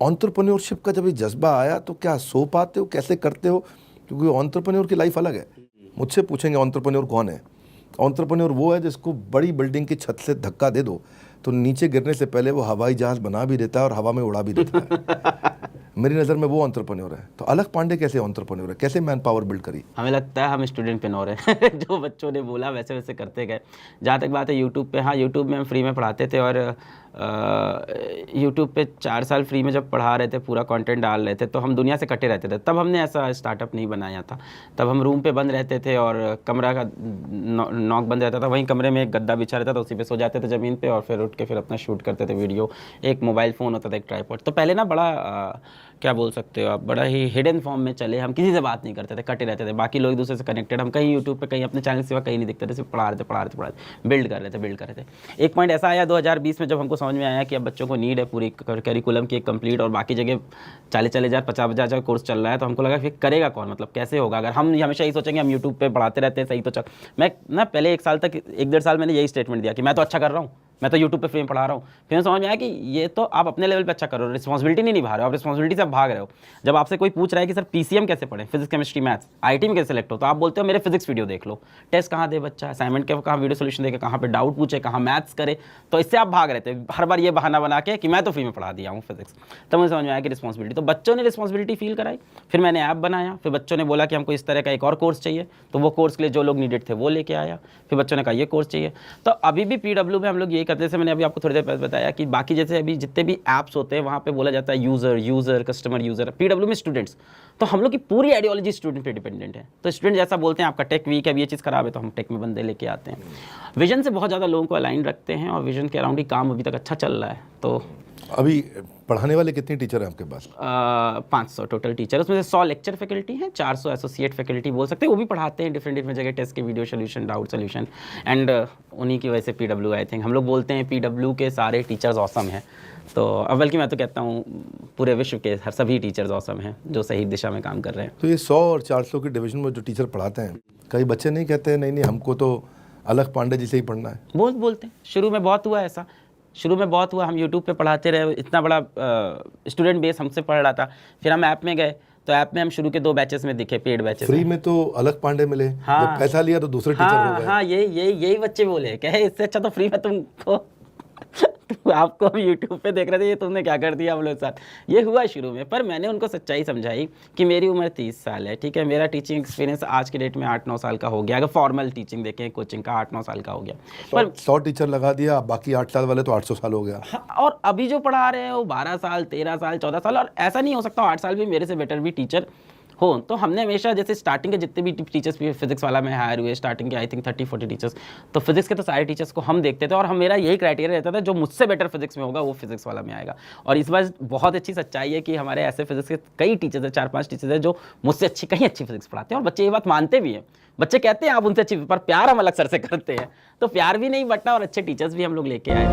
Entrepreneurship का जब ये जज्बा आया तो क्या सो पाते हो, कैसे करते हो? क्योंकि एंटरप्रेन्योर की लाइफ अलग है। मुझसे पूछेंगे एंटरप्रेन्योर कौन है? एंटरप्रेन्योर वो है जिसको बड़ी बिल्डिंग की छत से धक्का दे दो तो नीचे गिरने से पहले वो हवाई जहाज बना भी देता है और हवा में उड़ा भी देता है। मेरी नज़र में वो एंटरप्रेन्योर है। तो अलख पांडे कैसे एंटरप्रेन्योर है, कैसे मैन पावर बिल्ड करी? हमें लगता है हम स्टूडेंट पेनोर हैं। जो बच्चों ने बोला वैसे वैसे करते गए। जहाँ तक बात है यूट्यूब पे, हाँ यूट्यूब में हम फ्री में पढ़ाते थे और यूट्यूब पे 4 साल फ्री में जब पढ़ा रहे थे, पूरा कंटेंट डाल रहे थे, तो हम दुनिया से कटे रहते थे। तब हमने ऐसा स्टार्टअप नहीं बनाया था। तब हम रूम पे बंद रहते थे और कमरा का नॉक बंद रहता था, वहीं कमरे में एक गद्दा बिछा रहता था, उसी पे सो जाते थे ज़मीन पे और फिर उठ के फिर अपना शूट करते थे वीडियो। एक मोबाइल फ़ोन होता था, एक ट्राइपॉड। तो पहले ना बड़ा क्या बोल सकते हो आप, बड़ा ही हिडन फॉर्म में चले। हम किसी से बात नहीं करते थे, कटे रहते थे। बाकी लोग एक दूसरे से कनेक्टेड, हम कहीं यूट्यूब पे कहीं अपने चैनल के सिवा कहीं नहीं दिखते थे, सिर्फ पढ़ा रहे थे, बिल्ड कर रहे थे। एक पॉइंट ऐसा आया 2020 में जब हमको समझ में आया कि अब बच्चों को नीड है पूरी करिकुलम की एक कंप्लीट, और बाकी जगह 40,000 50,000 कोर्स चल रहा है। तो हमको लगा फिर करेगा कौन, मतलब कैसे होगा? अगर हम हमेशा यही सोचेंगे हम यूट्यूब पे पढ़ाते रहते हैं सही तो चल। मैं ना पहले 1 साल तक, 1 डेढ़ साल मैंने यही स्टेटमेंट दिया कि मैं तो अच्छा कर रहा हूँ, मैं तो यूट्यूब पे फ्री में पढ़ा रहा हूँ। फिर समझ में आया कि ये तो आप अपने लेवल पे अच्छा कर रहे हो, रिस्पॉन्सिबिलिटी नहीं निभा रहे हो, आप रिस्पॉन्सिबिलिटी से आप भाग रहे हो। जब आपसे कोई पूछ रहा है कि सर पीसीएम कैसे पढ़े, फिजिक्स केमिस्ट्री मैथ्स, आईटी में कैसे सेलेक्ट हो, तो आप बोलते हो मेरे फिजिक्स वीडियो देख लो। टेस्ट कहाँ दे बच्चा, असाइनमेंट के कहाँ वीडियो सोल्यूशन देखे, कहाँ पे डाउट पूछे, कहाँ मैथ्स करे। तो इससे आप भाग रहे थे हर बार ये बहाना बना के कि मैं तो फ्री में पढ़ा दिया हूँ फिजिक्स। तब मुझे समझ में आया कि रिस्पॉन्सिबिलिटी, तो बच्चों ने रिस्पॉन्सिबिलिटी फील कराई। फिर मैंने ऐप बनाया, फिर बच्चों ने बोला कि हमको इस तरह का एक और कोर्स चाहिए, तो वो कोर्स के लिए जो लोग नीडेड थे वो लेके आया। फिर बच्चों ने कहा ये कोर्स चाहिए। तो अभी भी पीडब्ल्यू में हम लोग यही करते, जैसे मैंने अभी आपको थोड़ी देर पहले बताया कि बाकी जैसे अभी जितने भी ऐप्स होते हैं वहाँ पे बोला जाता है यूज़र कस्टमर यूज़र, पीडब्ल्यू में स्टूडेंट्स। तो हम लोग की पूरी आइडियोलॉजी स्टूडेंट पे डिपेंडेंट है। तो स्टूडेंट जैसा बोलते हैं आपका टेक वीक है, अब ये चीज़ खराब है, तो हम टेक में बंदे लेके आते हैं। विजन से बहुत ज़्यादा लोगों को अलाइन रखते हैं और विजन के अराउंड ही काम अभी तक अच्छा चल रहा है। तो अभी पढ़ाने वाले कितने टीचर हैं आपके पास? 500 टोटल टीचर, उसमें से 100 लेक्चर फैकल्टी हैं, 400 एसोसिएट फैकल्टी बोल सकते हैं। वो भी पढ़ाते हैं डिफरेंट जगह टेस्ट के video solution, doubt solution. And उन्हीं की वजह से पीडब्ल्यू, आई थिंक हम लोग बोलते हैं पीडब्ल्यू के सारे टीचर्स ऑसम हैं। तो अब बल्कि मैं तो कहता हूँ पूरे विश्व के हर सभी टीचर्स ऑसम हैं जो सही दिशा में काम कर रहे हैं। तो ये 100 और 400 के डिवीजन में जो टीचर पढ़ाते हैं, कई बच्चे नहीं कहते हैं नहीं हमको तो अलख पांडे जी से ही पढ़ना है? बोलते हैं। शुरू में बहुत हुआ ऐसा, हम यूट्यूब पे पढ़ाते रहे, इतना बड़ा स्टूडेंट बेस हमसे पढ़ रहा था। फिर हम ऐप में गए, तो ऐप में हम शुरू के 2 बैचेस में दिखे, पेड बैचेस। फ्री में तो अलख पांडे मिले, हाँ, जब पैसा लिया तो दूसरे टीचर हो गए। हाँ, यही बच्चे बोले, कहे इससे अच्छा तो फ्री में तुमको आपको हम यूट्यूब पे देख रहे थे, ये तुमने क्या कर दिया हम लोग साथ। ये हुआ शुरू में, पर मैंने उनको सच्चाई समझाई कि मेरी उम्र 30 साल है, ठीक है, मेरा टीचिंग एक्सपीरियंस आज के डेट में 8-9 साल का हो गया। अगर फॉर्मल टीचिंग देखें, कोचिंग का 8-9 साल का हो गया। पर 100 टीचर लगा दिया, बाकी 8 साल वाले तो 800 साल हो गया। हाँ, और अभी जो पढ़ा रहे हैं वो 12 साल 13 साल 14 साल, और ऐसा नहीं हो सकता 8 साल भी मेरे से बेटर भी टीचर हो। तो हमने हमेशा जैसे स्टार्टिंग के जितने भी टीचर्स भी फिजिक्स वाला में हायर हुए, स्टार्टिंग के आई थिंक 30-40 टीचर्स, तो फिजिक्स के तो सारे टीचर्स को हम देखते थे और हम, मेरा यही क्राइटेरिया रहता था जो मुझसे बेटर फिजिक्स में होगा वो फिजिक्स वाला में आएगा। और इस बार बहुत अच्छी सच्चाई है कि हमारे ऐसे फिजिक्स के कई टीचर्स हैं, 4-5 टीचर्स हैं जो मुझसे कहीं अच्छी फिजिक्स पढ़ाते हैं, और बच्चे ये बात मानते भी हैं। बच्चे कहते हैं आप उनसे अच्छी, पर प्यार हम अलग सर से करते हैं। तो प्यार भी नहीं बटना और अच्छे टीचर्स भी हम लोग लेके आए।